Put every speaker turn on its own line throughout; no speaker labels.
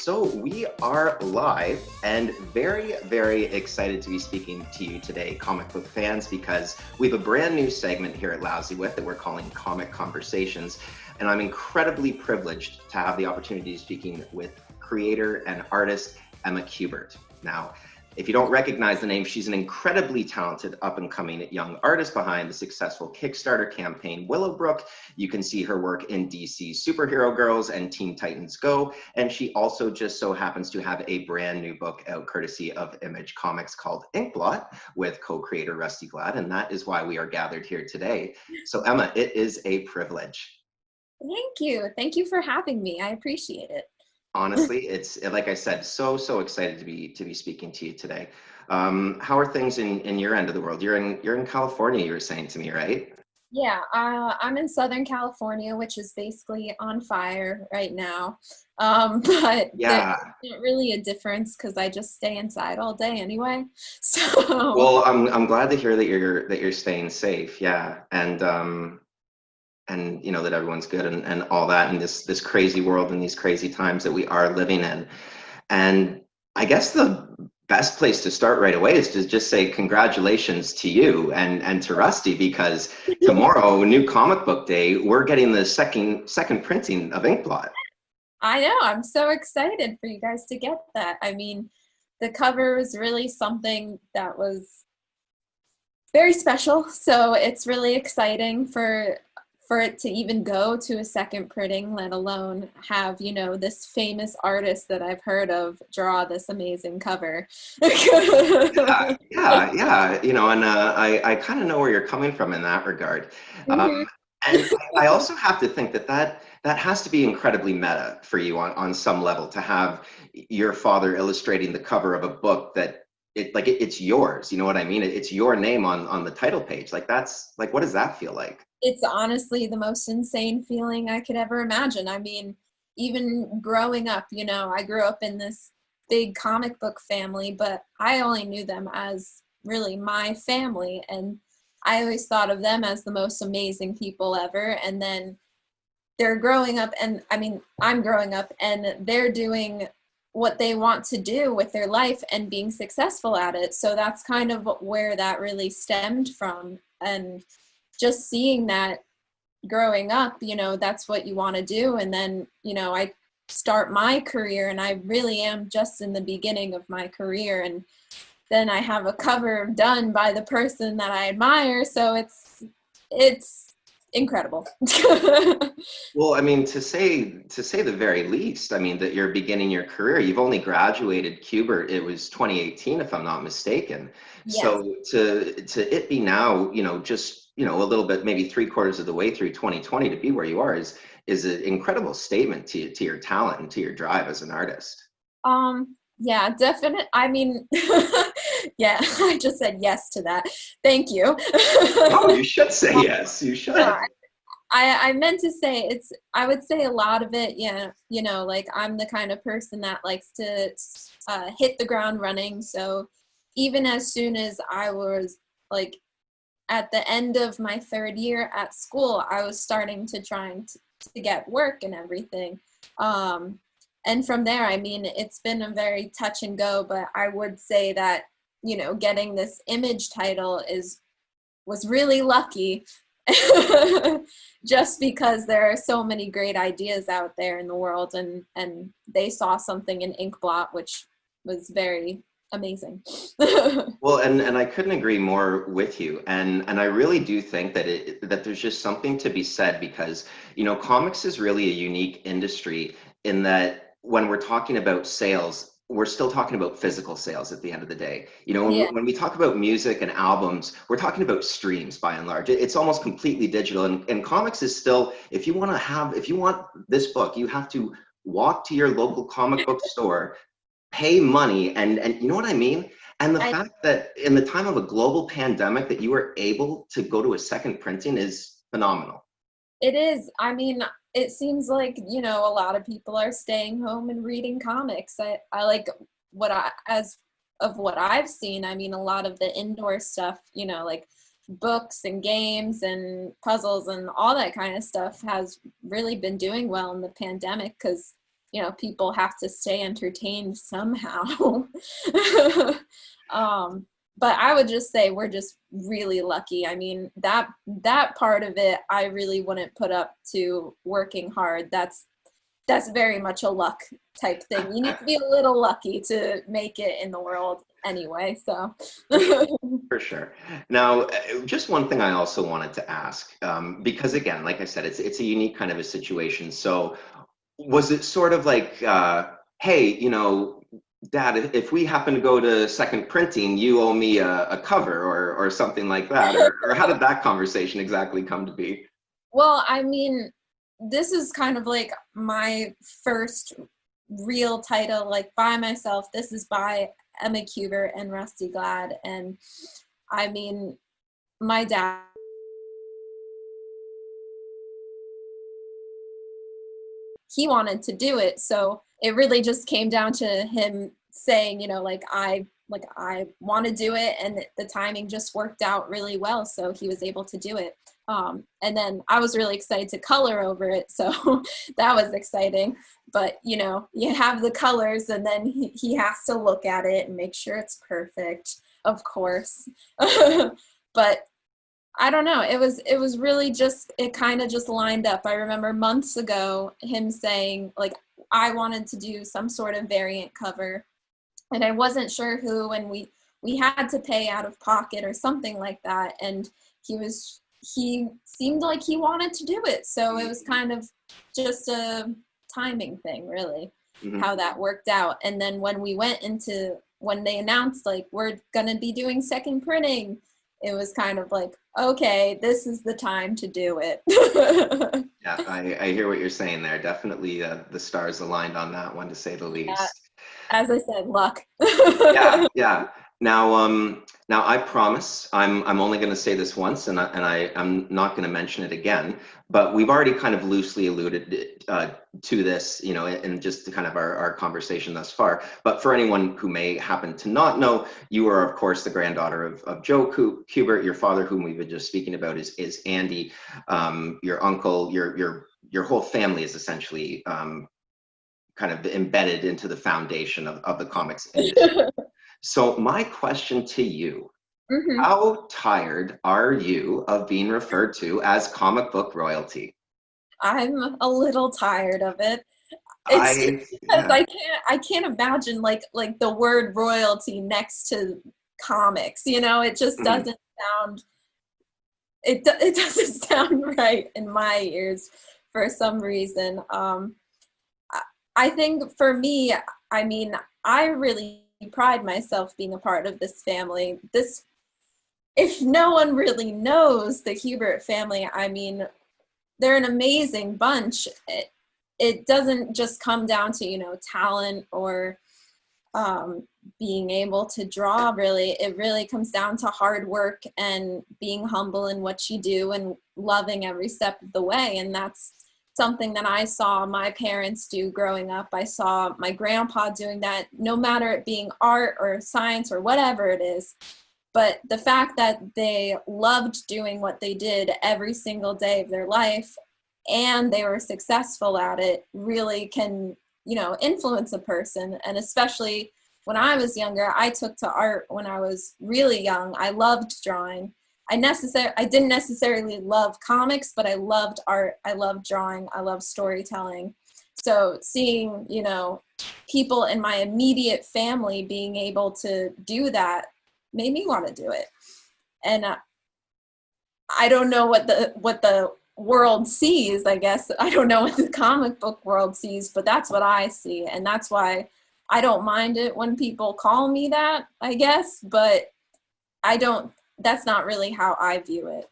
So we are live and very, very excited to be speaking to you today, comic book fans, because we have a brand new segment here at Lousywith that we're calling Comic Conversations. And I'm incredibly privileged to have the opportunity of speaking with creator and artist Emma Kubert. Now, if you don't recognize the name, she's an incredibly talented up-and-coming young artist behind the successful Kickstarter campaign Willowbrook. You can see her work in DC's Superhero Girls and Teen Titans Go, and she also just so happens to have a brand new book out courtesy of Image Comics called Inkblot with co-creator Rusty Glad, and that is why we are gathered here today. So Emma, it is a privilege.
Thank you. Thank you for having me. I appreciate it.
Honestly, it's like I said, so excited to be speaking to you today. How are things in your end of the world? You're in California, you were saying to me, right?
Yeah, I'm in Southern California, which is basically on fire right now. But
Yeah.
there's not really a difference because I just stay inside all day anyway. So
Well, I'm glad to hear that you're staying safe. Yeah, and you know that everyone's good and all that in this crazy world and these crazy times that we are living in. And I guess the best place to start right away is to just say congratulations to you and to Rusty, because tomorrow, New Comic Book Day, we're getting the second printing of Inkblot.
I know, I'm so excited for you guys to get that. I mean, the cover was really something that was very special. So it's really exciting for it to even go to a second printing, let alone have, you know, this famous artist that I've heard of draw this amazing cover.
Yeah. You know, and I kind of know where you're coming from in that regard.
Mhm.
And I also have to think that has to be incredibly meta for you on some level, to have your father illustrating the cover of a book that it's yours. You know what I mean? It's your name on the title page. Like, that's like, what does that feel like?
It's honestly the most insane feeling I could ever imagine. I mean, even growing up, you know, I grew up in this big comic book family, but I only knew them as really my family. And I always thought of them as the most amazing people ever. And then they're growing up, and I mean, I'm growing up, and they're doing what they want to do with their life and being successful at it. So that's kind of where that really stemmed from. And just seeing that growing up, you know, that's what you want to do. And then, you know, I start my career, and I really am just in the beginning of my career. And then I have a cover done by the person that I admire. So it's incredible.
Well, I mean, to say the very least, I mean, that you're beginning your career. You've only graduated Kubert. It was 2018, if I'm not mistaken.
Yes.
So to it be now, you know, just, you know, a little bit, maybe three-quarters of the way through 2020, to be where you are is an incredible statement to your talent and to your drive as an artist.
Yeah, definitely. I mean, yeah, I just said yes to that. Thank you.
Oh, you should say yes. You
No,
should.
I meant to say I would say a lot of it, yeah, you know, like I'm the kind of person that likes to hit the ground running. So even as soon as I was like at the end of my third year at school, I was starting to to get work and everything. Um, and from there, I mean, it's been a very touch and go, but I would say that, you know, getting this image title was really lucky. Just because there are so many great ideas out there in the world, and they saw something in Inkblot which was very amazing.
Well, and I couldn't agree more with you. And I really do think that there's just something to be said, because, you know, comics is really a unique industry in that when we're talking about sales, we're still talking about physical sales at the end of the day. You know,
Yeah.
when we talk about music and albums, we're talking about streams by and large. It's almost completely digital. And comics is still, if you want this book, you have to walk to your local comic book store, pay money, and you know what I mean? And the
I
fact that in the time of a global pandemic that you were able to go to a second printing is phenomenal.
It is. I mean, it seems like, you know, a lot of people are staying home and reading comics. I like as of what I've seen, I mean, a lot of the indoor stuff, you know, like books and games and puzzles and all that kind of stuff has really been doing well in the pandemic, because people have to stay entertained somehow. But I would just say we're just really lucky. I mean, that part of it, I really wouldn't put up to working hard. That's very much a luck type thing. You need to be a little lucky to make it in the world anyway. So
For sure. Now, just one thing I also wanted to ask, because again, like I said, it's a unique kind of a situation. So was it sort of like, hey, Dad, if we happen to go to second printing, you owe me a cover or something like that? Or how did that conversation exactly come to be?
well, I mean, this is kind of like my first real title, like by myself. This is by Emma Kubert and Rusty Glad. And I mean, my dad, he wanted to do it. So it really just came down to him saying, I want to do it, and the timing just worked out really well, so he was able to do it. And then I was really excited to color over it, so that was exciting. But you have the colors, and then he has to look at it and make sure it's perfect, of course. But I don't know. It was really just, it kind of just lined up. I remember months ago him saying, like, I wanted to do some sort of variant cover, and I wasn't sure who, and we had to pay out of pocket or something like that. And he seemed like he wanted to do it. So it was kind of just a timing thing, really, how that worked out. And then when they announced, like, we're going to be doing second printing, it was kind of like, okay, this is the time to do it.
Yeah, I hear what you're saying there. Definitely the stars aligned on that one, to say the least.
Yeah, as I said, luck.
Yeah. Now I promise I'm only going to say this once, and I'm not going to mention it again. But we've already kind of loosely alluded to this, in just kind of our conversation thus far. But for anyone who may happen to not know, you are of course the granddaughter of Joe Kubert. Your father, whom we've been just speaking about, is Andy. Your uncle, your whole family is essentially kind of embedded into the foundation of the comics industry. So my question to you, how tired are you of being referred to as comic book royalty?
I'm a little tired of it. It's just because I can't imagine like the word royalty next to comics, it just doesn't sound, it doesn't sound right in my ears for some reason. I think for me, I mean, I really pride myself being a part of this family. If no one really knows the Kubert family, I mean, they're an amazing bunch. It doesn't just come down to, talent or being able to draw, really. It really comes down to hard work and being humble in what you do and loving every step of the way. And that's something that I saw my parents do growing up. I saw my grandpa doing that, no matter it being art or science or whatever it is. But the fact that they loved doing what they did every single day of their life, and they were successful at it, really can, influence a person. And especially when I was younger, I took to art when I was really young. I loved drawing. I didn't necessarily love comics, but I loved art. I loved drawing. I loved storytelling. So seeing, people in my immediate family being able to do that made me want to do it. And I don't know what the world sees, I guess. I don't know what the comic book world sees, but that's what I see. And that's why I don't mind it when people call me that, I guess, but that's not really how I view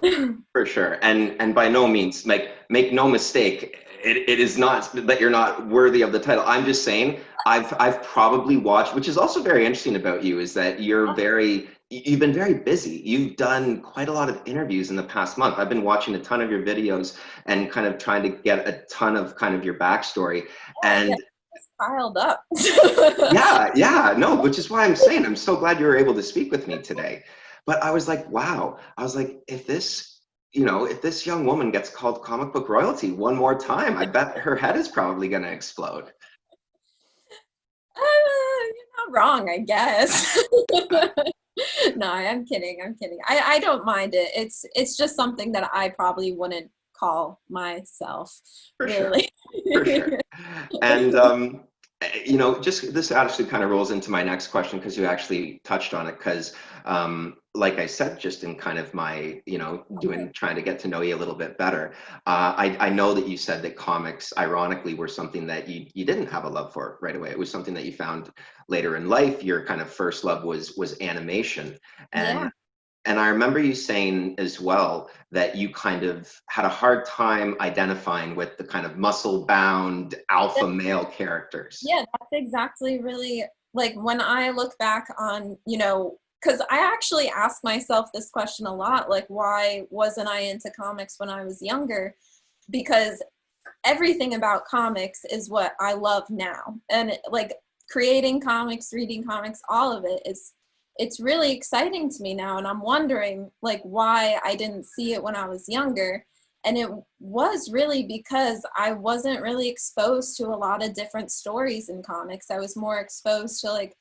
it.
For sure. And by no means, make no mistake, it is not that you're not worthy of the title. I'm just saying I've probably watched, which is also very interesting about you, is that you've been very busy. You've done quite a lot of interviews in the past month. I've been watching a ton of your videos and kind of trying to get a ton of kind of your backstory. And
piled up.
No, which is why I'm saying I'm so glad you were able to speak with me today. But I was like, wow. I was like, if this you know, if this young woman gets called comic book royalty one more time, I bet her head is probably going to explode.
You're not wrong, I guess. No, I'm kidding. I'm kidding. I don't mind it. It's just something that I probably wouldn't call myself,
For sure.
really.
For sure. And, you know, just this actually kind of rolls into my next question because you actually touched on it. Because, like I said, just in kind of my, you know, trying to get to know you a little bit better, I know that you said that comics, ironically, were something that you didn't have a love for right away. It was something that you found later in life. Your kind of first love was animation.
Yeah.
And I remember you saying as well that you kind of had a hard time identifying with the kind of muscle bound alpha male characters.
Yeah, that's exactly really like when I look back on, you know, because I actually ask myself this question a lot, like, why wasn't I into comics when I was younger? Because everything about comics is what I love now. And like creating comics, reading comics, all of it is, it's really exciting to me now. And I'm wondering like why I didn't see it when I was younger. And it was really because I wasn't really exposed to a lot of different stories in comics. I was more exposed to, like,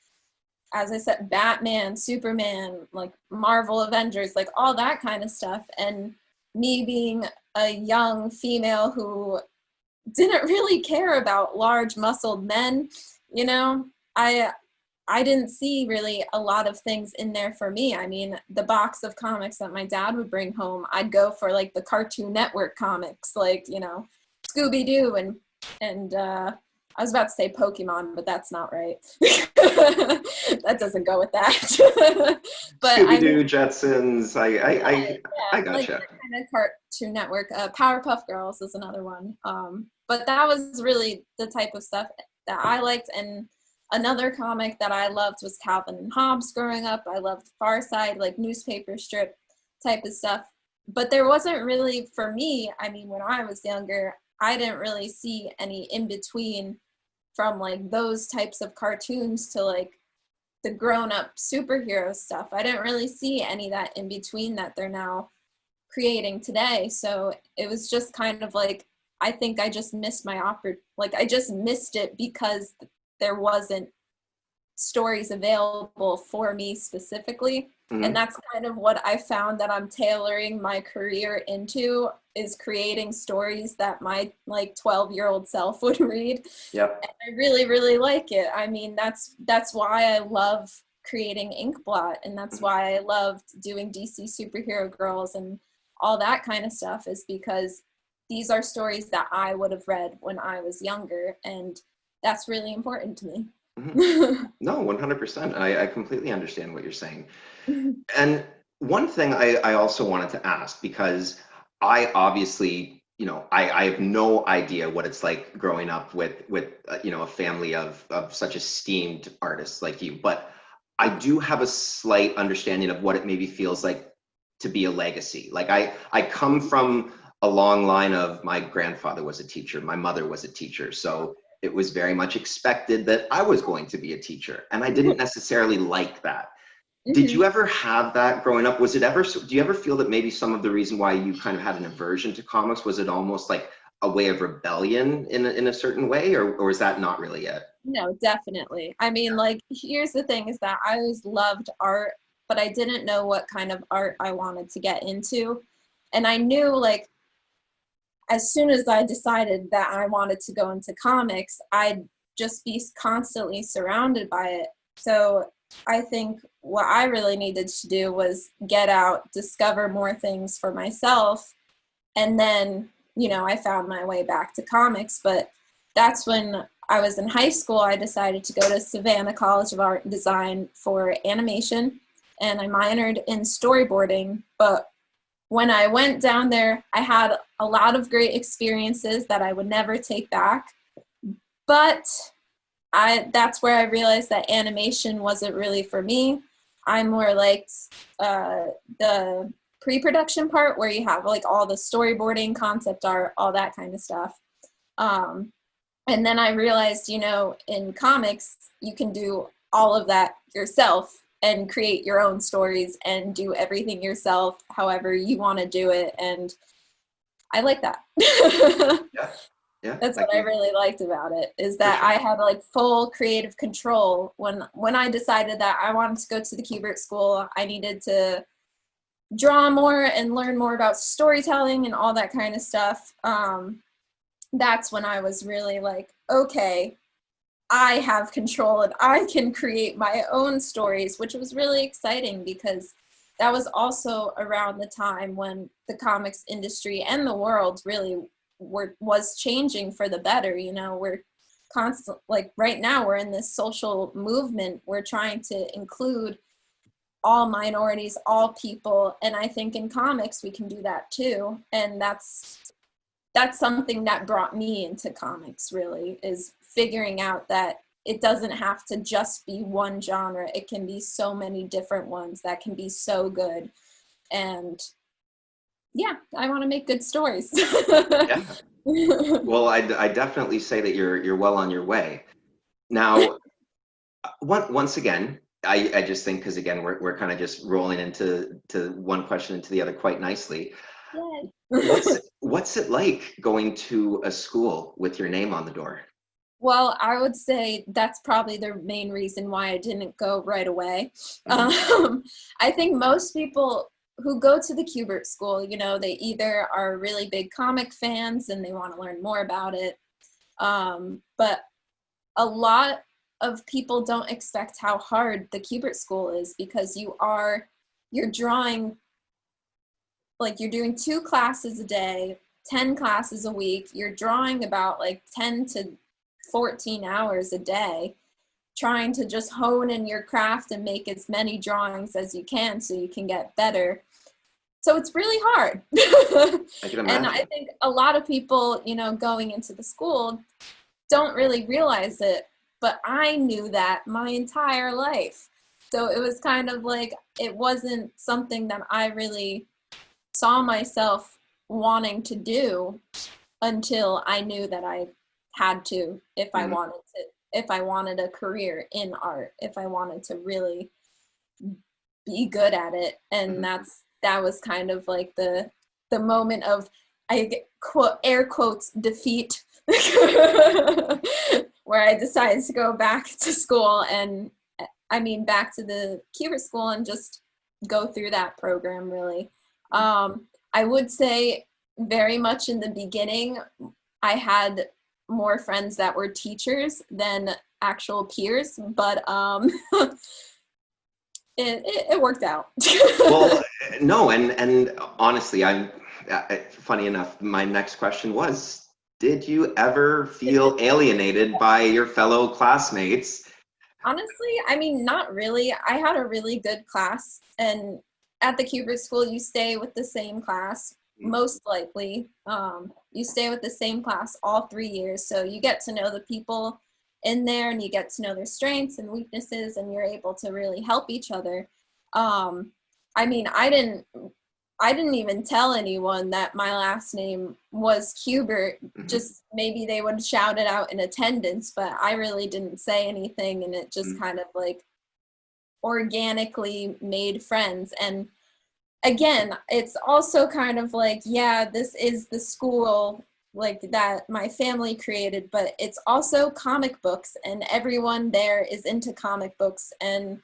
as I said, Batman, Superman, like Marvel Avengers, like all that kind of stuff. And me being a young female who didn't really care about large muscled men, you know, I didn't see really a lot of things in there for me. I mean, the box of comics that my dad would bring home, I'd go for like the Cartoon Network comics, like, you know, Scooby-Doo and I was about to say Pokemon, but that's not right. That doesn't go with that. But I mean,
Scooby-Doo, Jetsons, I
like
gotcha.
that kind of Cartoon Network. Powerpuff Girls is another one. But that was really the type of stuff that I liked. And another comic that I loved was Calvin and Hobbes growing up. I loved Far Side, like newspaper strip type of stuff. But there wasn't really, for me, I mean, when I was younger, I didn't really see any in between from like those types of cartoons to like the grown-up superhero stuff. I didn't really see any of that in between that they're now creating today. So it was just kind of like, I think I just missed my like I just missed it because there wasn't stories available for me specifically. And
Mhm.
that's kind of what I found that I'm tailoring my career into, is creating stories that my like 12-year-old self would read.
Yep.
And I really, really like it. I mean, that's why I love creating Inkblot, and that's
Mhm.
why I loved doing DC Superhero Girls and all that kind of stuff, is because these are stories that I would have read when I was younger, and that's really important to me.
Mhm. No, 100%. I completely understand what you're saying. And one thing I also wanted to ask, because I obviously, you know, I have no idea what it's like growing up with you know, a family of such esteemed artists like you, but I do have a slight understanding of what it maybe feels like to be a legacy. Like I come from a long line of, my grandfather was a teacher, my mother was a teacher, so it was very much expected that I was going to be a teacher, and I didn't necessarily like that. Did
Hmm.
you ever have that growing up? Was it ever, do you ever feel that maybe some of the reason why you kind of had an aversion to comics, was it almost like a way of rebellion in a certain way, or is that not really it?
No, definitely. I mean, like, here's the thing, is that I always loved art, but I didn't know what kind of art I wanted to get into. And I knew, like, as soon as I decided that I wanted to go into comics, I'd just be constantly surrounded by it. So I think what I really needed to do was get out, discover more things for myself, and then, you know, I found my way back to comics. But that's when I was in high school, I decided to go to Savannah College of Art and Design for animation, and I minored in storyboarding. But when I went down there, I had a lot of great experiences that I would never take back. But that's where I realized that animation wasn't really for me. I more liked the pre-production part, where you have like all the storyboarding, concept art, all that kind of stuff. Um, and then I realized, you know, in comics, you can do all of that yourself. and create your own stories and do everything yourself, however you want to do it. And I like that.
Yeah. Yeah.
That's what I really liked about it, is that
Sure.
I had like full creative control. When I decided that I wanted to go to the Kubert School, I needed to draw more and learn more about storytelling and all that kind of stuff. That's when I was really like, okay, I have control and I can create my own stories, which was really exciting because that was also around the time when the comics industry and the world really was changing for the better. You know, we're constant, like right now we're in this social movement. We're trying to include all minorities, all people, and I think in comics we can do that too. And that's something that brought me into comics, really, is figuring out that it doesn't have to just be one genre. It can be so many different ones that can be so good. And yeah, I want to make good stories.
Yeah. Well, I definitely say that you're well on your way. Now, once again, I just think, because again we're kind of just rolling into one question into the other quite nicely.
Yay.
What's it like going to a school with your name on the door?
Well, I would say that's probably the main reason why I didn't go right away.
Mhm.
I think most people who go to the Kubert School, you know, they either are really big comic fans and they want to learn more about it. But a lot of people don't expect how hard the Kubert School is, because you're drawing, like you're doing 2 classes a day, 10 classes a week. You're drawing about like 10 to 14 hours a day, trying to just hone in your craft and make as many drawings as you can so you can get better. So it's really hard.
I can
And I
imagine.
think a lot of people, you know, going into the school don't really realize it, but I knew that my entire life. So it was kind of like, it wasn't something that I really saw myself wanting to do until I knew that I had to,
Mhm.
if I wanted a career in art, if I wanted to really be good at it. And
Mhm.
that was kind of like the moment of, I get quote air quotes, defeat, where I decided to go back to school, and I mean back to the Kubert School, and just go through that program, really. I would say very much in the beginning, I had more friends that were teachers than actual peers, but it worked out.
Well, no, and honestly, funny enough, my next question was, did you ever feel alienated by your fellow classmates?
Honestly, I mean, not really. I had a really good class, and at the Kubert School, you stay with the same class, most likely. You stay with the same class all 3 years, so you get to know the people in there, and you get to know their strengths and weaknesses, and you're able to really help each other. Um, I mean, I didn't even tell anyone that my last name was Kubert.
Mhm.
Just maybe they would shout it out in attendance, but I really didn't say anything, and it just
Mhm.
kind of like organically made friends. And again, it's also kind of like, yeah, this is the school like that my family created, but it's also comic books, and everyone there is into comic books and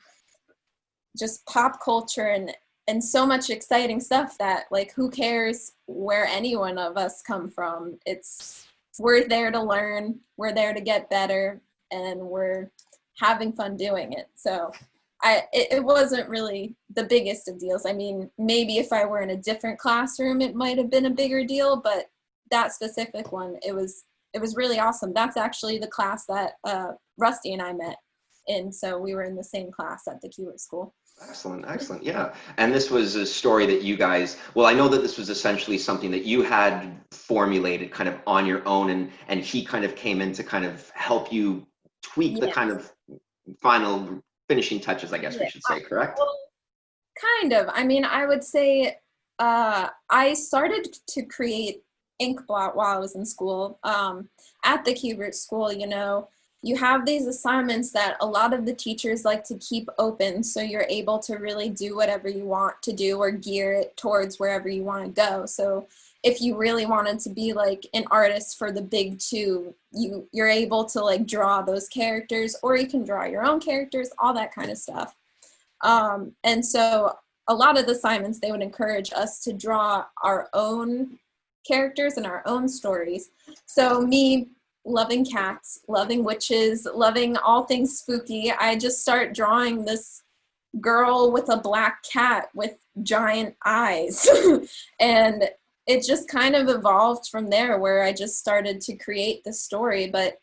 just pop culture, and so much exciting stuff that, like, who cares where any one of us come from? We're there to learn, we're there to get better, and we're having fun doing it. So it wasn't really the biggest of deals. I mean, maybe if I were in a different classroom it might have been a bigger deal, but that specific one, it was really awesome. That's actually the class that Rusty and I met in, so we were in the same class at the Kubert School.
Excellent, excellent. Yeah. And this was a story that you guys, well, I know that this was essentially something that you had formulated kind of on your own, and he kind of came in to kind of help you tweak the
Yeah,
kind of final finishing touches, I guess we
yeah.
should say, correct?
Well, kind of. I mean, I would say I started to create Inkblot while I was in school. At the Kubert School, you know, you have these assignments that a lot of the teachers like to keep open, so you're able to really do whatever you want to do or gear it towards wherever you want to go. So if you really wanted to be like an artist for the big two, you're able to like draw those characters, or you can draw your own characters, all that kind of stuff. And so a lot of the assignments, they would encourage us to draw our own characters and our own stories. So me, loving cats, loving witches, loving all things spooky, I just start drawing this girl with a black cat with giant eyes. And it just kind of evolved from there, where I just started to create the story. But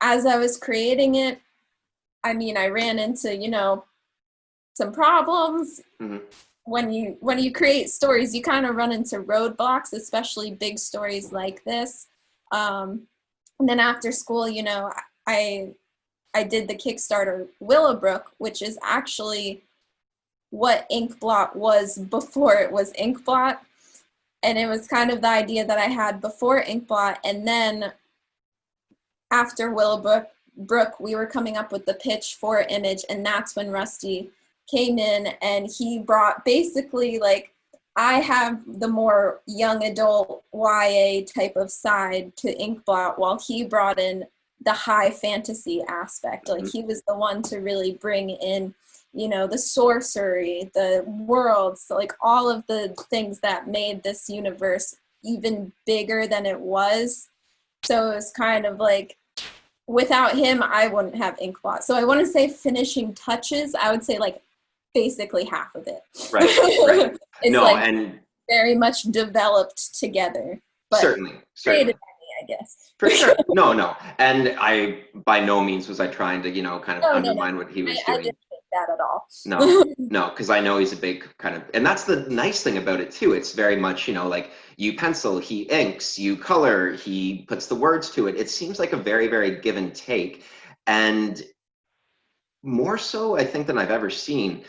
as I was creating it, I mean, I ran into, some problems.
Mm-hmm.
When you create stories, you kind of run into roadblocks, especially big stories like this. And then after school, I did the Kickstarter Willowbrook, which is actually what Inkblot was before it was Inkblot. And it was kind of the idea that I had before Inkblot. And then after Willowbrook, we were coming up with the pitch for Image, and that's when Rusty came in, and he brought basically, like, I have the more young adult YA type of side to Inkblot, while he brought in the high fantasy aspect. Like, he was the one to really bring in, the sorcery, the worlds, like all of the things that made this universe even bigger than it was. So it was kind of like, without him, I wouldn't have Inkblot. So I want to say finishing touches, I would say like basically half of it.
Right.
It's
no,
like
and
very much developed together. But
certainly.
Created by me, I guess.
For sure. No. And I, by no means was I trying to, kind of undermine what he was doing.
I didn't think that at all.
No, because I know he's a big kind of, and that's the nice thing about it too. It's very much, like you pencil, he inks, you color, he puts the words to it. It seems like a very, very give and take. And more so, I think, than I've ever seen,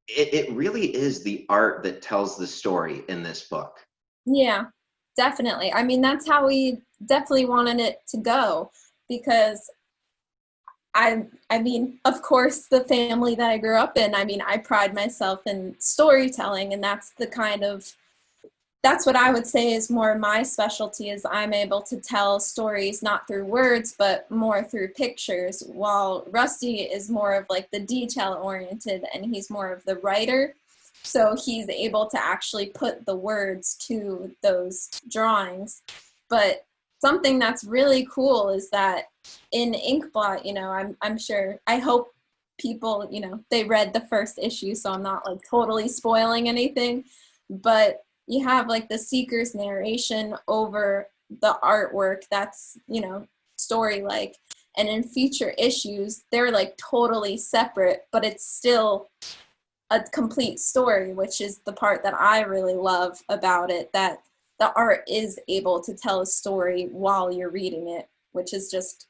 it really is the art that tells the story in this book.
Yeah, definitely. I mean, that's how we definitely wanted it to go, because I mean, of course, the family that I grew up in, I mean, I pride myself in storytelling, and that's what I would say is more my specialty, is I'm able to tell stories not through words, but more through pictures, while Rusty is more of like the detail oriented, and he's more of the writer. So he's able to actually put the words to those drawings. But something that's really cool is that in Inkblot, I'm sure, I hope people, they read the first issue, so I'm not like totally spoiling anything, but you have like the seeker's narration over the artwork that's, story-like. And in future issues, they're like totally separate, but it's still a complete story, which is the part that I really love about it, that the art is able to tell a story while you're reading it, which is just,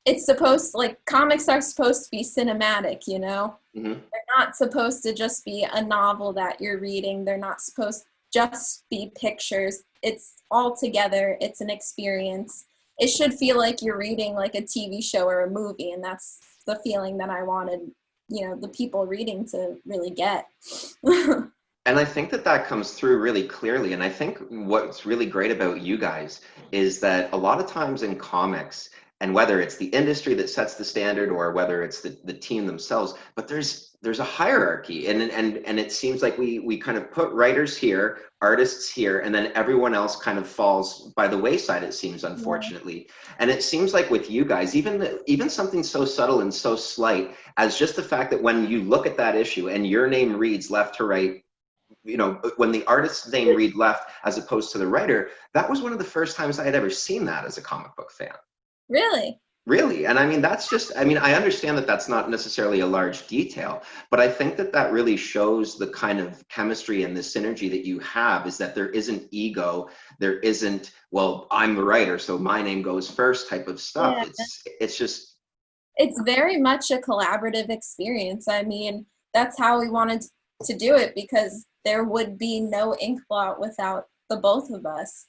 it's supposed to, like, comics are supposed to be cinematic,
Mm-hmm.
They're not supposed to just be a novel that you're reading. They're not supposed to just be pictures. It's all together. It's an experience. It should feel like you're reading like a TV show or a movie, and that's the feeling that I wanted, the people reading to really get.
And I think that comes through really clearly. And I think what's really great about you guys is that a lot of times in comics, and whether it's the industry that sets the standard or whether it's the team themselves, but there's a hierarchy, and it seems like we kind of put writers here, artists here, and then everyone else kind of falls by the wayside, it seems, unfortunately. Yeah. And it seems like with you guys, even something so subtle and so slight as just the fact that when you look at that issue and your name reads left to right, when the artist's name read left as opposed to the writer, that was one of the first times I had ever seen that as a comic book fan. Really. And I mean, I understand that that's not necessarily a large detail, but I think that really shows the kind of chemistry and the synergy that you have, is that there isn't ego. There isn't, well, I'm the writer, so my name goes first type of stuff. Yeah. It's
very much a collaborative experience. I mean, that's how we wanted to do it, because there would be no Inkblot without the both of us.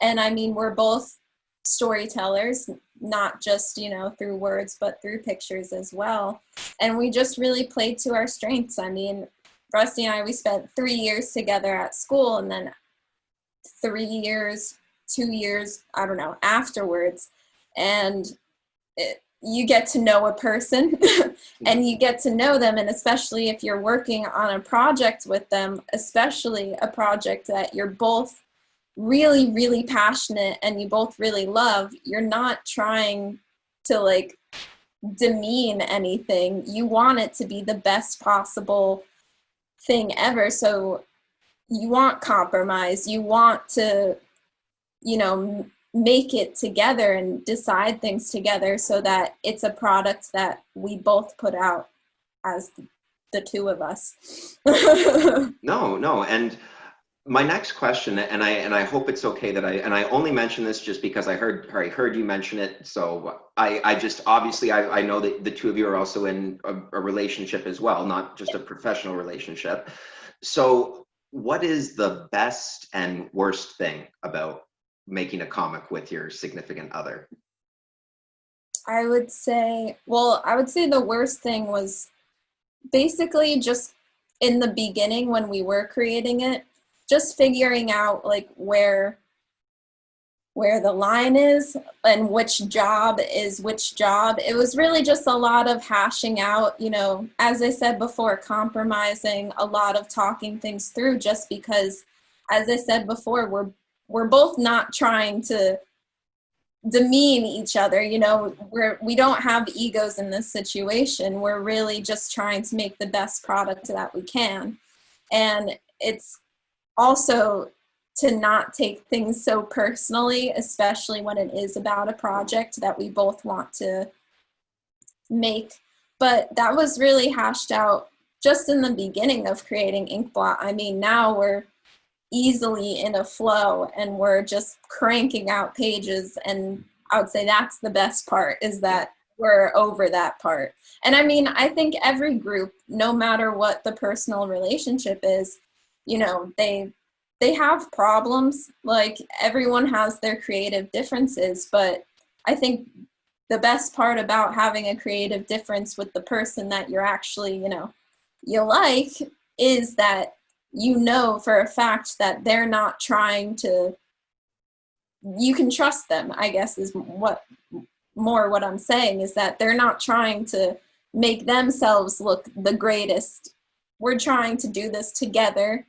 And I mean, we're both storytellers, not just, you know, through words, but through pictures as well. And we just really played to our strengths. I mean, Rusty and I, we spent 3 years together at school, and then 3 years, 2 years, I don't know, afterwards. And you get to know a person and you get to know them. And especially if you're working on a project with them, especially a project that you're both really, really passionate and you both really love, you're not trying to like demean anything. You want it to be the best possible thing ever. So you want compromise. You want to, you know, make it together and decide things together so that it's a product that we both put out as the two of us.
No. And my next question, and I hope it's okay that I only mention this just because I heard you mention it. So I just, obviously I know that the two of you are also in a relationship as well, not just a professional relationship. So what is the best and worst thing about making a comic with your significant other?
I would say the worst thing was basically just in the beginning when we were creating it, just figuring out like where the line is and which job is which job. It was really just a lot of hashing out, you know, as I said before, compromising, a lot of talking things through, just because, as I said before, we're both not trying to demean each other. You know, we don't have egos in this situation. We're really just trying to make the best product that we can. And it's also to not take things so personally, especially when it is about a project that we both want to make. But that was really hashed out just in the beginning of creating Inkblot. I mean, now we're easily in a flow and we're just cranking out pages, and I would say that's the best part, is that we're over that part. And I mean, I think every group, no matter what the personal relationship is, you know, they have problems. Like, everyone has their creative differences, but I think the best part about having a creative difference with the person that you're actually, you know, you like, is that you know for a fact that they're not trying to, you can trust them, I guess, is what I'm saying, is that they're not trying to make themselves look the greatest. We're trying to do this together,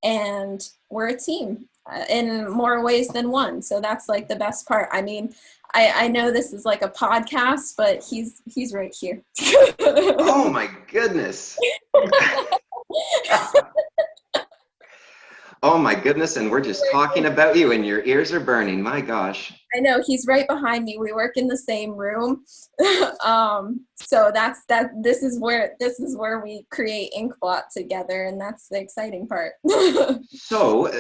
and we're a team in more ways than one. So that's like the best part. I mean, I know this is like a podcast, but he's right here.
Oh my goodness. Oh my goodness, and we're just talking about you and your ears are burning. My gosh.
I know, he's right behind me. We work in the same room. So this is where we create Inkblot together, and that's the exciting part.
So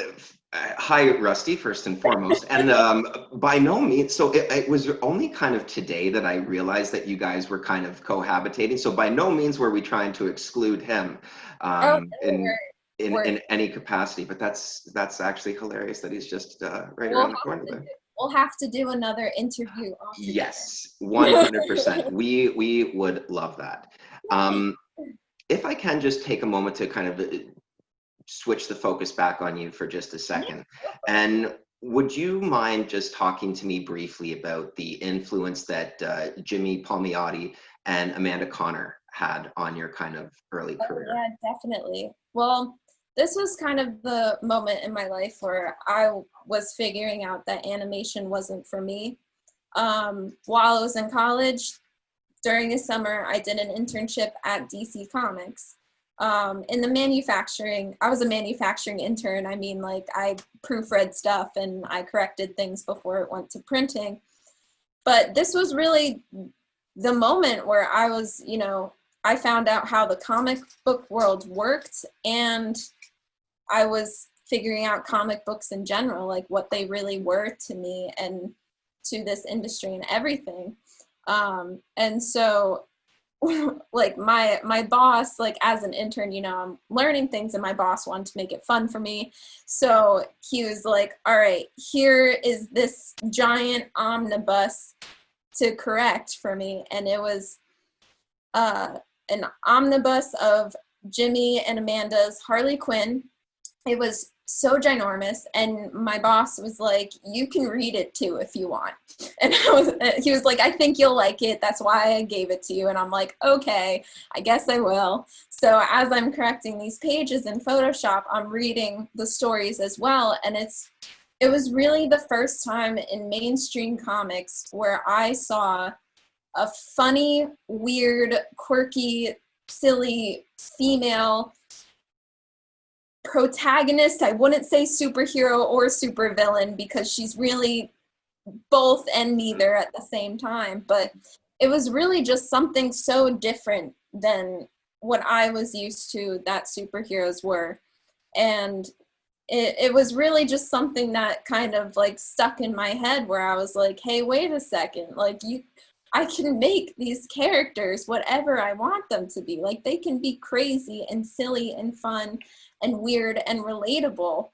hi Rusty, first and foremost. And by no means, so it was only kind of today that I realized that you guys were kind of cohabitating. So by no means were we trying to exclude him in any capacity, but that's actually hilarious that he's just right around the corner there.
We'll have to do another interview.
Yes, 100%. We would love that. If I can just take a moment to kind of switch the focus back on you for just a second. And would you mind just talking to me briefly about the influence that Jimmy Palmiotti and Amanda Connor had on your kind of early career?
Yeah, definitely. Well, this was kind of the moment in my life where I was figuring out that animation wasn't for me. While I was in college, during the summer, I did an internship at DC Comics. In the manufacturing, I was a manufacturing intern. I mean, like, I proofread stuff and I corrected things before it went to printing. But this was really the moment where I was, you know, I found out how the comic book world worked, and I was figuring out comic books in general, like what they really were to me and to this industry and everything. And so like my boss, like as an intern, you know, I'm learning things and my boss wanted to make it fun for me. So he was like, all right, here is this giant omnibus to correct for me. And it was an omnibus of Jimmy and Amanda's Harley Quinn. It was so ginormous, and my boss was like, you can read it too if you want. And he was like, I think you'll like it, that's why I gave it to you. And I'm like, okay, I guess I will. So as I'm correcting these pages in Photoshop, I'm reading the stories as well, and it was really the first time in mainstream comics where I saw a funny, weird, quirky, silly female protagonist. I wouldn't say superhero or supervillain because she's really both and neither at the same time, but it was really just something so different than what I was used to that superheroes were. And it was really just something that kind of like stuck in my head, where I was like, hey, wait a second, like I can make these characters whatever I want them to be. Like, they can be crazy and silly and fun and weird and relatable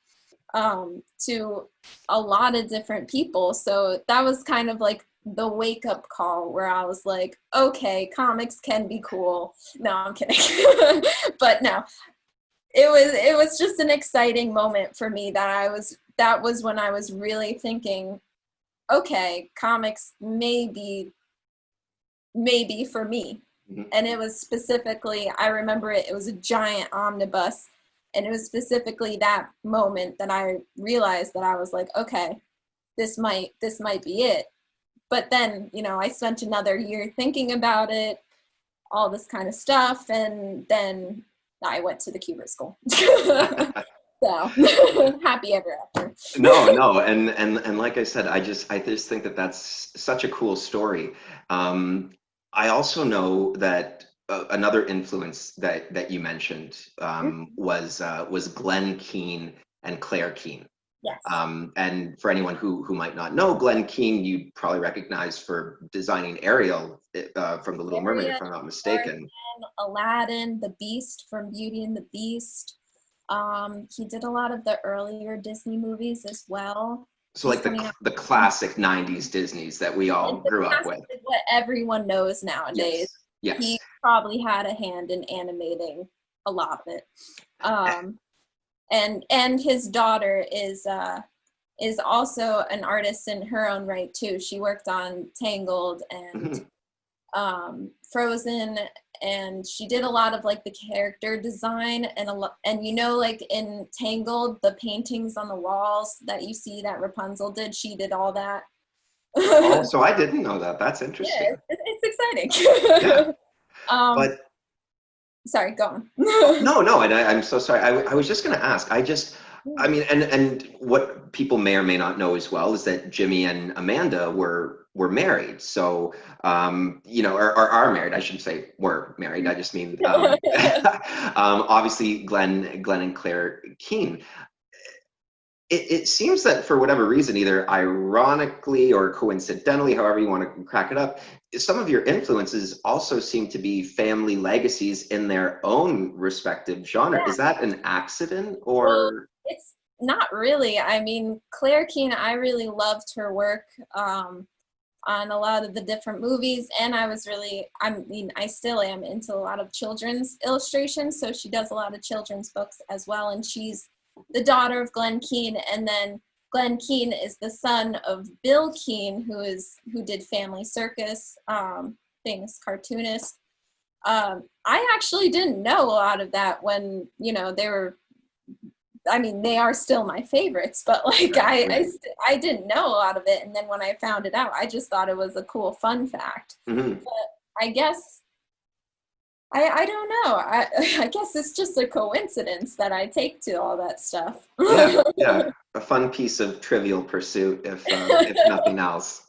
to a lot of different people. So that was kind of like the wake up call, where I was like, okay, comics can be cool. No, I'm kidding. But no, it was just an exciting moment for me that was when I was really thinking, okay, comics maybe for me. Mm-hmm. And it was specifically, I remember it was a giant omnibus, and it was specifically that moment that I realized that I was like, okay, this might be it. But then, you know, I spent another year thinking about it, all this kind of stuff, and then I went to the Kubert School. So happy ever after.
No, and like I said, I just think that that's such a cool story. I also know that another influence that you mentioned was Glenn Keane and Claire Keane.
Yes.
And for anyone who might not know, Glenn Keane, you probably recognize for designing Ariel from The Little Mermaid, if I'm not mistaken.
Aladdin, the Beast from Beauty and the Beast. He did a lot of the earlier Disney movies as well.
So like the classic 90s Disneys that we all grew up with.
What everyone knows nowadays.
Yes.
He probably had a hand in animating a lot of it. And his daughter is also an artist in her own right too. She worked on Tangled and Frozen, and she did a lot of like the character design and you know, like in Tangled, the paintings on the walls that you see that Rapunzel did, she did all that.
Oh, so I didn't know that. That's interesting.
Yeah, it's exciting.
Yeah. But
sorry, go on.
No, and I'm so sorry. I was just going to ask. I mean, and what people may or may not know as well is that Jimmy and Amanda were married. So, you know, or are married. I shouldn't say were married. I just mean, obviously, Glenn and Claire Keane. It seems that for whatever reason, either ironically or coincidentally, however you want to crack it up, some of your influences also seem to be family legacies in their own respective genre. Yeah. Is that an accident or?
Well, it's not really. I mean, Claire Keane, I really loved her work on a lot of the different movies, and I still am into a lot of children's illustrations, so she does a lot of children's books as well, and she's the daughter of Glenn Keane, and then Glenn Keane is the son of Bill Keane, who did Family Circus, famous cartoonist. I actually didn't know a lot of that when, you know, they are still my favorites, but like I didn't know a lot of it, and then when I found it out, I just thought it was a cool fun fact. Mm-hmm. But I guess I don't know. I guess it's just a coincidence that I take to all that stuff.
Yeah. A fun piece of Trivial Pursuit, if nothing else.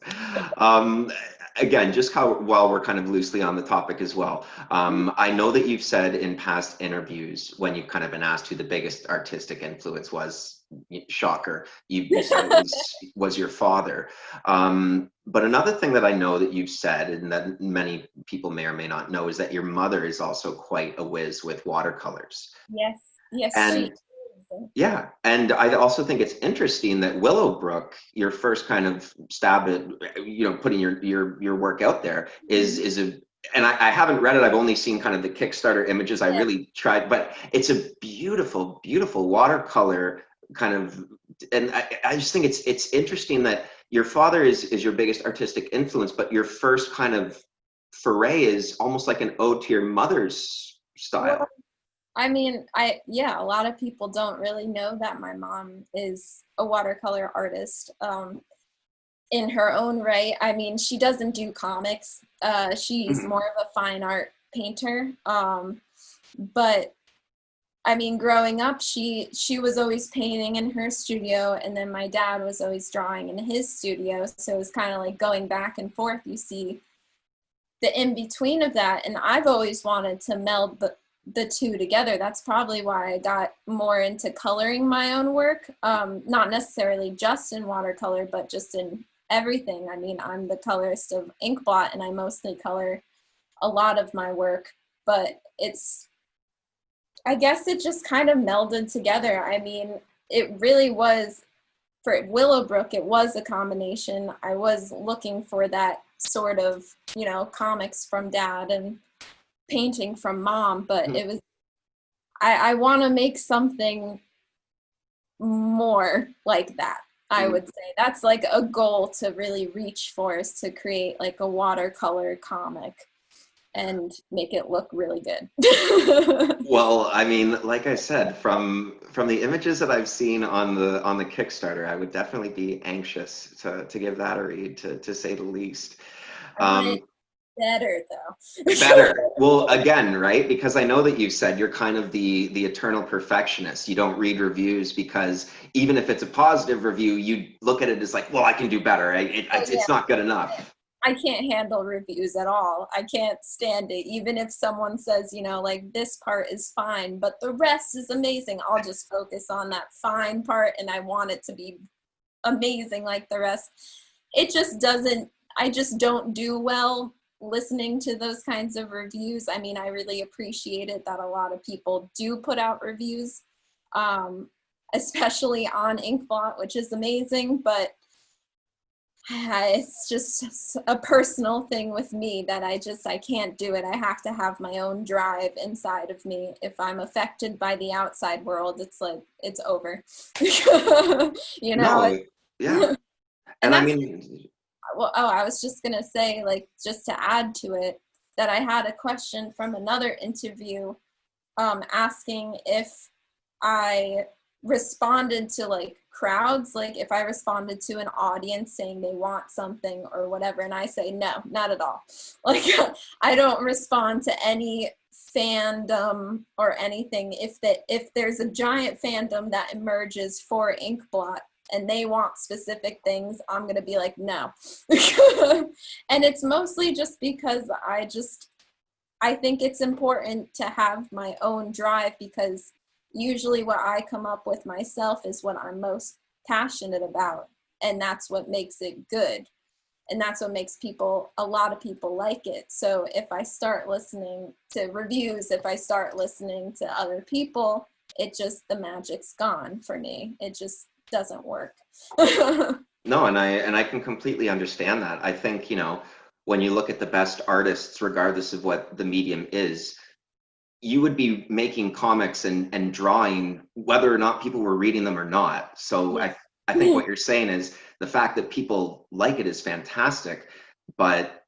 Again, just while we're kind of loosely on the topic as well, I know that you've said in past interviews when you've kind of been asked who the biggest artistic influence was shocker, you said it was your father. But another thing that I know that you've said, and that many people may or may not know, is that your mother is also quite a whiz with watercolors.
Yes, yes, she
And
is.
yeah, and I also think it's interesting that Willowbrook, your first kind of stab at, putting your work out there is a, and I haven't read it. I've only seen kind of the Kickstarter images. I
Yeah.
really tried, but it's a beautiful, beautiful watercolor kind of, and I just think it's interesting that your father is your biggest artistic influence, but your first kind of foray is almost like an ode to your mother's style.
Well, I mean, yeah, a lot of people don't really know that my mom is a watercolor artist in her own right. I mean, she doesn't do comics. She's
Mhm.
more of a fine art painter. But I mean, growing up, she was always painting in her studio, and then my dad was always drawing in his studio. So it was kind of like going back and forth. You see the in between of that, and I've always wanted to meld the two together. That's probably why I got more into coloring my own work, not necessarily just in watercolor, but just in everything. I mean, I'm the colorist of Inkblot, and I mostly color a lot of my work, but I guess it just kind of melded together. I mean, it really was, for Willowbrook, it was a combination. I was looking for that sort of, comics from dad and painting from mom, but it was, I want to make something more like that. I would say that's like a goal to really reach for, is to create like a watercolor comic and make it look really good.
Well, I mean, like I said, from the images that I've seen on the Kickstarter, I would definitely be anxious to give that a read, to say the least.
I want it
Um,
better though.
Better. Well, again, right? Because I know that you've said you're kind of the eternal perfectionist. You don't read reviews because even if it's a positive review, you look at it as like, well, I can do better.
Oh yeah,
It's not good enough.
I can't handle reviews at all. I can't stand it. Even if someone says, like this part is fine, but the rest is amazing, I'll just focus on that fine part, and I want it to be amazing like the rest. It just doesn't, I just don't do well listening to those kinds of reviews. I mean, I really appreciate it that a lot of people do put out reviews, especially on Inkblot, which is amazing, but it's just a personal thing with me that I can't do it. I have to have my own drive inside of me. If I'm affected by the outside world, it's like, it's over.
No, yeah.
And
And I
that's,
mean,
well, oh, I was just gonna say, like, just to add to it, that I had a question from another interview, asking if I responded to like crowds, like if I responded to an audience saying they want something or whatever, and I say no, not at all. Like I don't respond to any fandom or anything. If there's a giant fandom that emerges for Inkblot and they want specific things, I'm gonna be like no. And it's mostly just because I think it's important to have my own drive, because usually what I come up with myself is what I'm most passionate about, and that's what makes it good, and that's what makes a lot of people like it. So if I start listening to reviews, if I start listening to other people, the magic's gone for me. It just doesn't work.
no, and I can completely understand that. I think, when you look at the best artists, regardless of what the medium is, you would be making comics and drawing whether or not people were reading them or not. So I think what you're saying is the fact that people like it is fantastic, but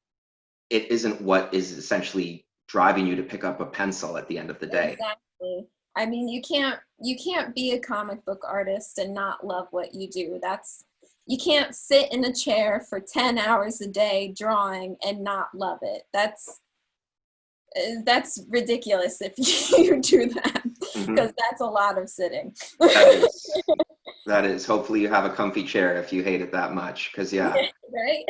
it isn't what is essentially driving you to pick up a pencil at the end of the day.
Exactly. I mean, you can't be a comic book artist and not love what you do. You can't sit in a chair for 10 hours a day drawing and not love it. That's ridiculous if you do that,
Mhm.
because that's a lot of sitting.
That is, that is. Hopefully you have a comfy chair if you hate it that much, because yeah.
Right?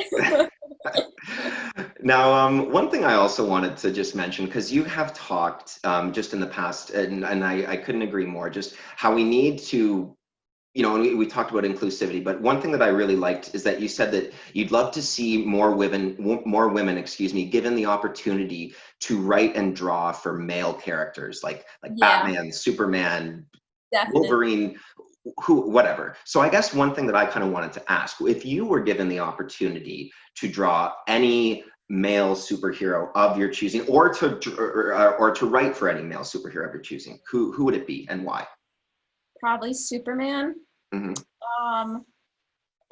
Now, one thing I also wanted to just mention, because you have talked just in the past, and I couldn't agree more, just how we need to you know, and we talked about inclusivity, but one thing that I really liked is that you said that you'd love to see more women, excuse me, given the opportunity to write and draw for male characters like
Yeah,
Batman, Superman,
definitely.
Wolverine, whatever. So I guess one thing that I kind of wanted to ask, if you were given the opportunity to draw any male superhero of your choosing, or to write for any male superhero of your choosing, who would it be and why?
Probably Superman.
Hmm.
Um,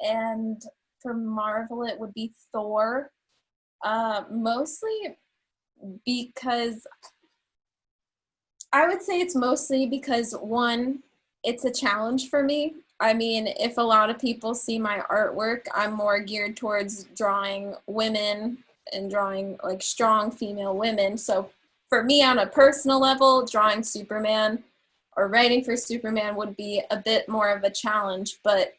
and for Marvel, it would be Thor. Mostly because I would say it's mostly because one, it's a challenge for me. I mean, if a lot of people see my artwork, I'm more geared towards drawing women and drawing like strong female women. So for me, on a personal level, drawing Superman or writing for Superman would be a bit more of a challenge. But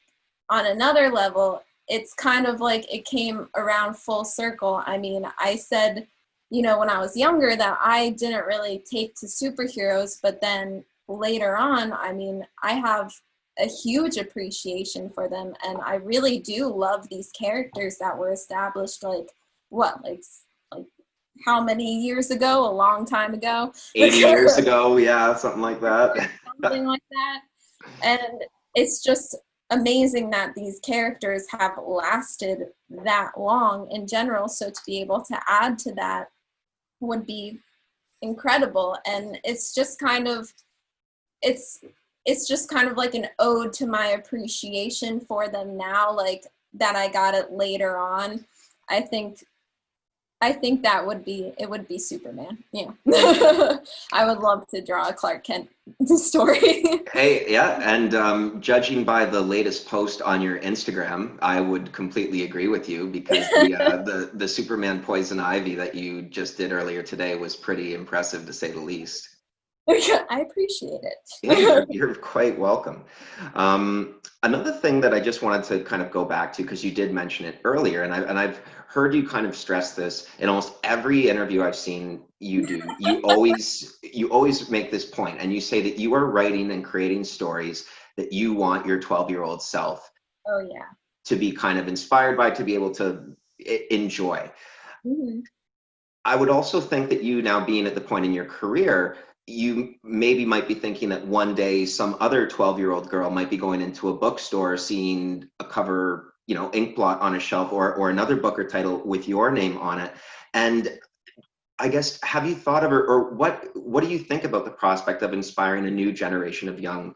on another level, it's kind of like it came around full circle. I mean, I said, you know, when I was younger that I didn't really take to superheroes, but then later on, I mean, I have a huge appreciation for them, and I really do love these characters that were established like what, like how many years ago? A long time ago.
80 years ago, yeah, something like that.
Something like that. And it's just amazing that these characters have lasted that long in general. So to be able to add to that would be incredible. And it's it's just kind of like an ode to my appreciation for them now, like that I got it later on. I think I think that would be it would be Superman. Yeah. I would love to draw a Clark Kent story.
Hey, yeah, and judging by the latest post on your Instagram, I would completely agree with you because the Superman Poison Ivy that you just did earlier today was pretty impressive to say the least.
I appreciate
Yeah,
it.
you're quite welcome. Another thing that I just wanted to kind of go back to, because you did mention it earlier, and I've heard you kind of stress this in almost every interview I've seen you do. You always make this point, and you say that you are writing and creating stories that you want your 12-year-old self
Oh yeah.
to be kind of inspired by, to be able to enjoy.
Hmm.
I would also think that you now being at the point in your career, you maybe might be thinking that one day some other 12-year-old girl might be going into a bookstore, seeing a cover, you know, Inkblot on a shelf, or another book or title with your name on it. And I guess, have you thought of, or what do you think about the prospect of inspiring a new generation of young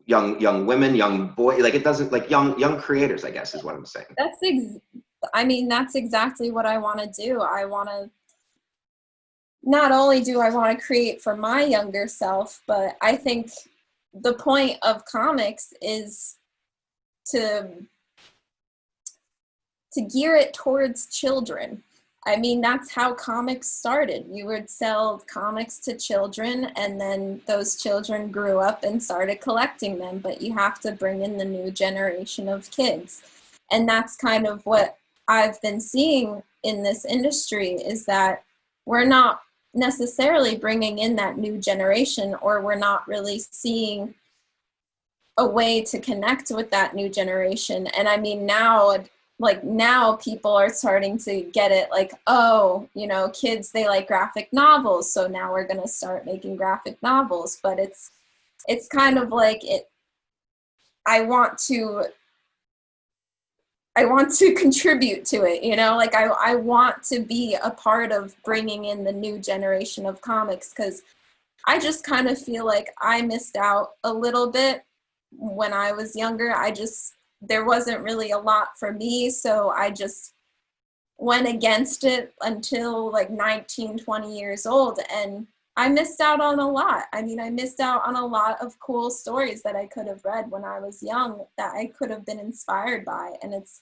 women, young boy, like it doesn't, like young creators, I guess is what I'm saying.
I mean, that's exactly what I want to do. I want to not only do I want to create for my younger self, but I think the point of comics is to gear it towards children. I mean, that's how comics started. You would sell comics to children, and then those children grew up and started collecting them. But you have to bring in the new generation of kids. And that's kind of what I've been seeing in this industry, is that we're not necessarily bringing in that new generation, or we're not really seeing a way to connect with that new generation. And I mean, now people are starting to get it, like, oh, you know, kids, they like graphic novels, so now we're going to start making graphic novels. But it's kind of like it I want to contribute to it, you know, like I want to be a part of bringing in the new generation of comics, because I just kind of feel like I missed out a little bit when I was younger. There wasn't really a lot for me, so I just went against it until like 19, 20 years old, and I missed out on a lot. I mean, I missed out on a lot of cool stories that I could have read when I was young, that I could have been inspired by, and it's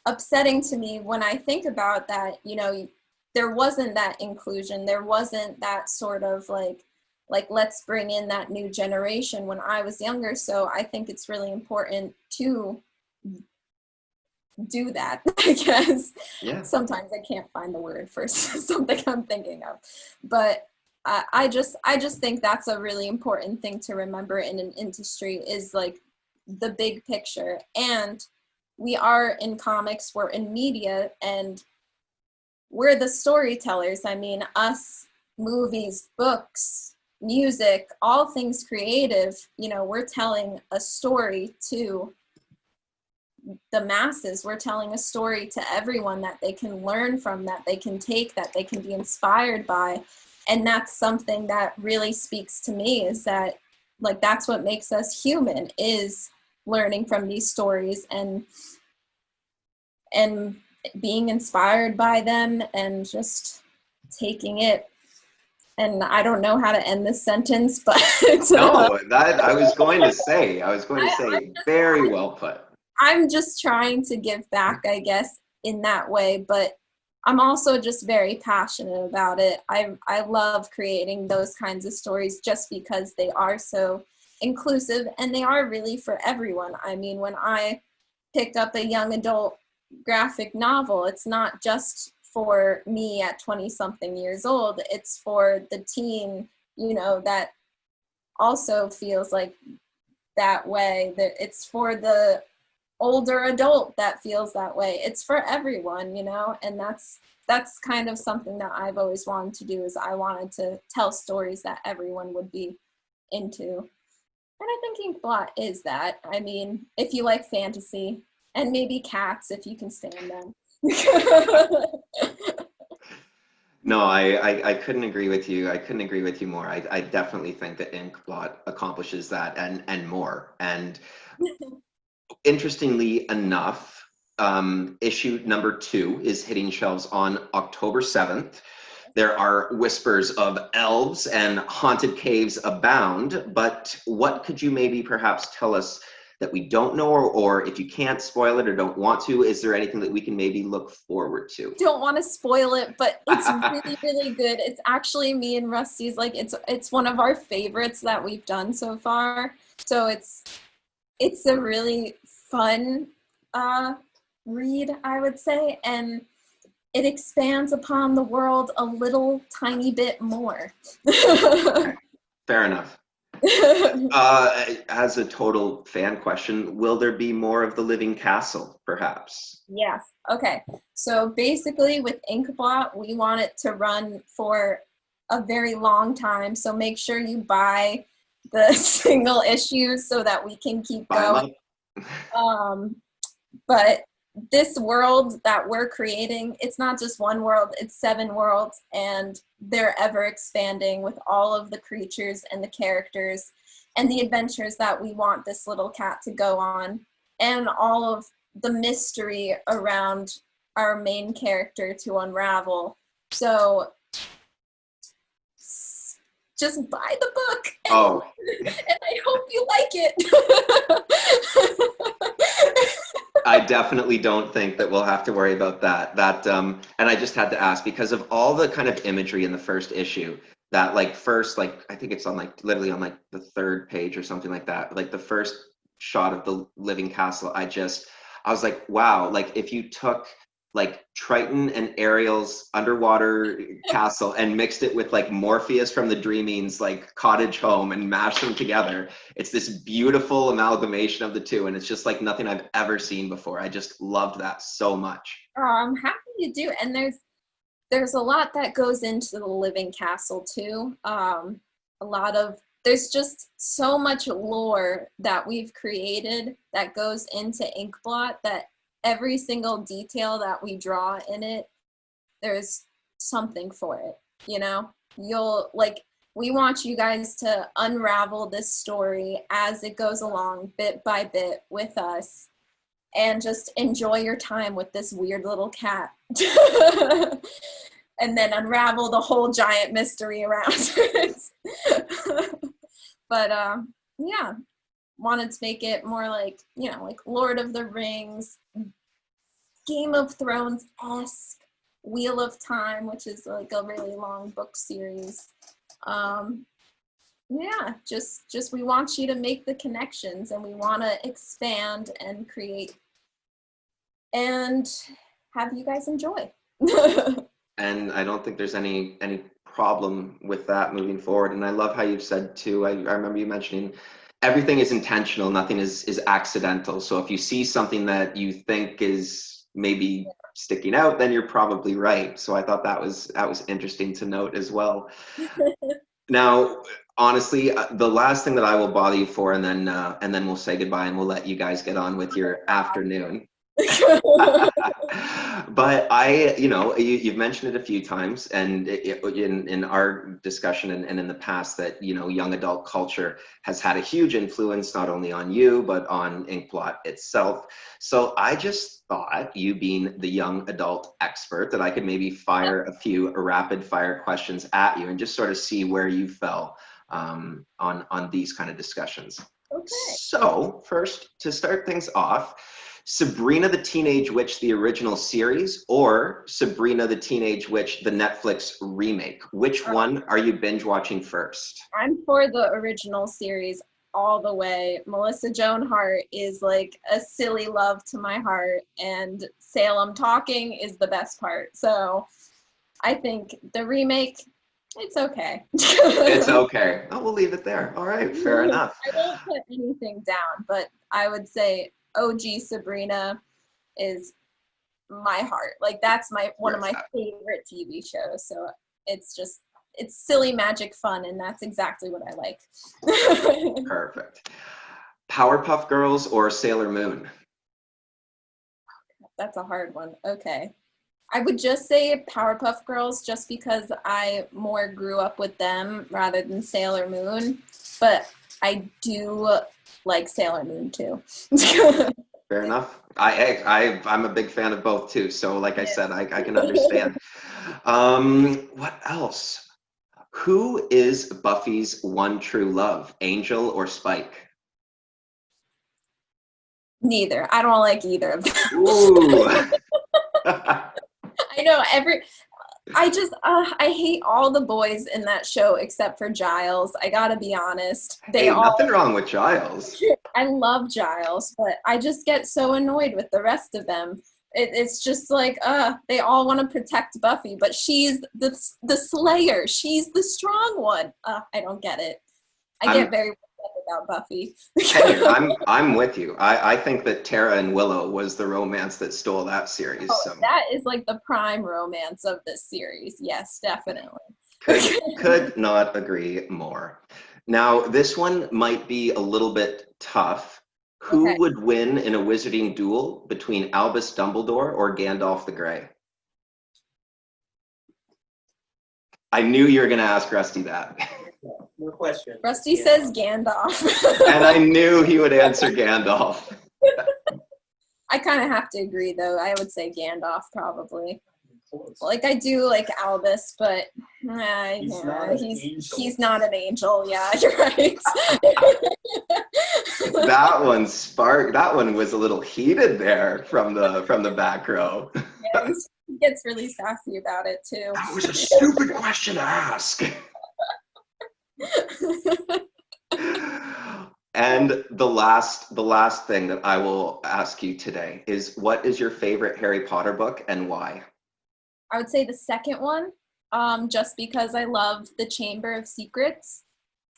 upsetting to me when I think about that. You know, there wasn't that inclusion, there wasn't that sort of like let's bring in that new generation when I was younger. So I think it's really important to do that. I guess
Yeah.
sometimes I can't find the word for something I'm thinking of, but I just think that's a really important thing to remember in an industry, is like the big picture. And we are in comics, we're in media, and we're the storytellers. I mean, us, movies, books, music, all things creative, you know, we're telling a story to the masses. We're telling a story to everyone that they can learn from, that they can take, that they can be inspired by. And that's something that really speaks to me, is that, like, that's what makes us human, is learning from these stories and being inspired by them and just taking it. And I don't know how to end this sentence, but
No, that I was going to say, very well put.
I'm just trying to give back, I guess, in that way, but I'm also just very passionate about it. I love creating those kinds of stories just because they are so inclusive and they are really for everyone. I mean, when I picked up a young adult graphic novel, it's not just for me at 20 something years old, it's for the teen, you know, that also feels like that way, that it's for the older adult that feels that way. It's for everyone, you know, and that's kind of something that I've always wanted to do, is I wanted to tell stories that everyone would be into. And I think Inkblot is that. I mean, if you like fantasy, and maybe cats if you can stand them.
No, I couldn't agree with you. I couldn't agree with you more. I definitely think that Inkblot accomplishes that and more. And interestingly enough, issue number 2 is hitting shelves on October 7th. There are whispers of elves and haunted caves abound, but what could you maybe perhaps tell us that we don't know, or if you can't spoil it or don't want to, is there anything that we can maybe look forward to?
Don't want to spoil it, but it's really, really good. It's actually me and Rusty's, like, it's one of our favorites that we've done so far. So it's a really fun read, I would say, and it expands upon the world a little tiny bit more.
Okay. Fair enough. As a total fan question, will there be more of the Living Castle, perhaps?
Yes. Okay. So basically with Inkblot, we want it to run for a very long time. So make sure you buy the single issues so that we can keep going. But this world that we're creating, it's not just one world, it's 7 worlds, and they're ever expanding with all of the creatures and the characters and the adventures that we want this little cat to go on, and all of the mystery around our main character to unravel. So just buy the book, and I hope you like it.
I definitely don't think that we'll have to worry about that. And I just had to ask because of all the kind of imagery in the first issue. That like first, like I think it's on like literally on like the 3rd page or something like that. Like the first shot of the Living Castle, I was like, wow. Like if you took like Triton and Ariel's underwater castle and mixed it with like Morpheus from the Dreamings like cottage home and mashed them together, it's this beautiful amalgamation of the two, and it's just like nothing I've ever seen before. I just loved that so much.
I'm happy you do. And there's a lot that goes into the Living Castle too. There's just so much lore that we've created that goes into Inkblot, that every single detail that we draw in it, there's something for it, you know? We want you guys to unravel this story as it goes along bit by bit with us, and just enjoy your time with this weird little cat. And then unravel the whole giant mystery around it. But yeah, wanted to make it more like, you know, like Lord of the Rings, Game of Thrones-esque, Wheel of Time, which is like a really long book series. Yeah, just we want you to make the connections, and we want to expand and create and have you guys enjoy.
And I don't think there's any problem with that moving forward. And I love how you've said too, I remember you mentioning everything is intentional, nothing is accidental. So if you see something that you think is maybe sticking out, then you're probably right. So I thought that was interesting to note as well. Now, honestly, the last thing that I will bother you for, and then we'll say goodbye and we'll let you guys get on with your afternoon. But you've mentioned it a few times, and in our discussion and in the past, that young adult culture has had a huge influence not only on you but on Inkblot itself. So I just thought, you being the young adult expert, that I could maybe fire a few rapid fire questions at you and just sort of see where you fell on these kind of discussions.
Okay.
So first, to start things off, Sabrina the Teenage Witch, the original series, or Sabrina the Teenage Witch, the Netflix remake? Which one are you binge watching first?
I'm for the original series all the way. Melissa Joan Hart is like a silly love to my heart, and Salem talking is the best part. So I think the remake, it's okay.
It's okay. Oh, we'll leave it there. All right, fair enough.
I won't put anything down, but I would say OG Sabrina is my heart. Like, that's one of my favorite TV shows. So it's silly magic fun, and that's exactly what I like.
Perfect. Powerpuff Girls or Sailor Moon?
That's a hard one. Okay. I would just say Powerpuff Girls, just because I more grew up with them rather than Sailor Moon, but I do like Sailor Moon too.
Fair enough. I'm a big fan of both too. So like I said, I can understand. What else? Who is Buffy's one true love, Angel or Spike?
Neither. I don't like either of them.
Ooh.
I know I hate all the boys in that show except for Giles. I gotta be honest.
Nothing wrong with Giles.
I love Giles, but I just get so annoyed with the rest of them. It's just like, they all want to protect Buffy, but she's the Slayer. She's the strong one. I don't get it. I get very upset about Buffy.
Hey, I'm with you. I think that Tara and Willow was the romance that stole that series.
Oh,
so.
That is like the prime romance of this series. Yes, definitely.
Could not agree more. Now, this one might be a little bit tough. Who would win in a wizarding duel between Albus Dumbledore or Gandalf the Grey? I knew you were going to ask Rusty that.
No question.
Rusty says Gandalf.
And I knew he would answer Gandalf.
I kind of have to agree, though. I would say Gandalf, probably. Like, I do like Albus, but he's not an angel. Yeah, you're right.
That one was a little heated there from the back row.
Yeah, he gets really sassy about it too.
That was a stupid question to ask. And the last thing that I will ask you today is, what is your favorite Harry Potter book and why?
I would say the second one, just because I love the Chamber of Secrets.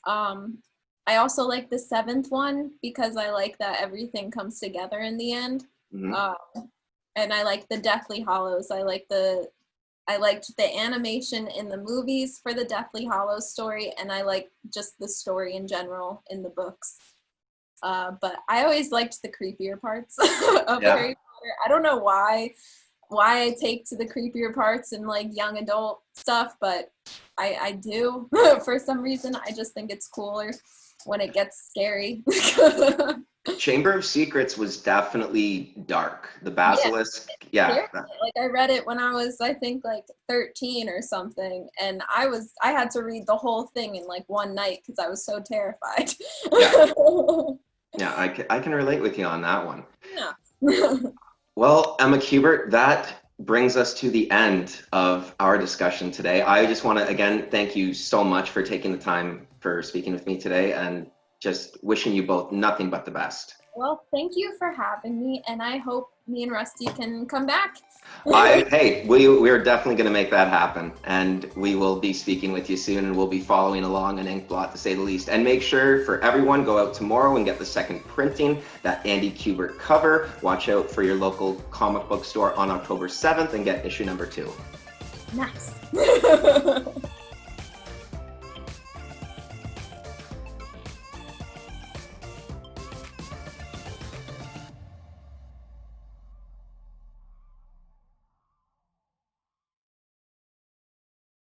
I also like the seventh one because I like that everything comes together in the end. Mm-hmm. And I like the Deathly Hallows. I liked the animation in the movies for the Deathly Hallows story, and I like just the story in general in the books. But I always liked the creepier parts of Harry Potter. I don't know why I take to the creepier parts and like young adult stuff, but I do. For some reason, I just think it's cooler when it gets scary.
Chamber of Secrets was definitely dark. The Basilisk, yeah.
Like, I read it when I was, I think, like 13 or something, and I had to read the whole thing in like one night because I was so terrified.
Yeah, I can relate with you on that one.
Yeah.
Well, Emma Kubert, that brings us to the end of our discussion today. I just want to, again, thank you so much for taking the time for speaking with me today, and just wishing you both nothing but the best.
Well, thank you for having me, and I hope me and Rusty can come back.
Hey, we're definitely going to make that happen, and we will be speaking with you soon, and we'll be following along on Inkblot, to say the least. And make sure for everyone, go out tomorrow and get the second printing, that Andy Kubert cover. Watch out for your local comic book store on October 7th and get issue number 2.
Nice.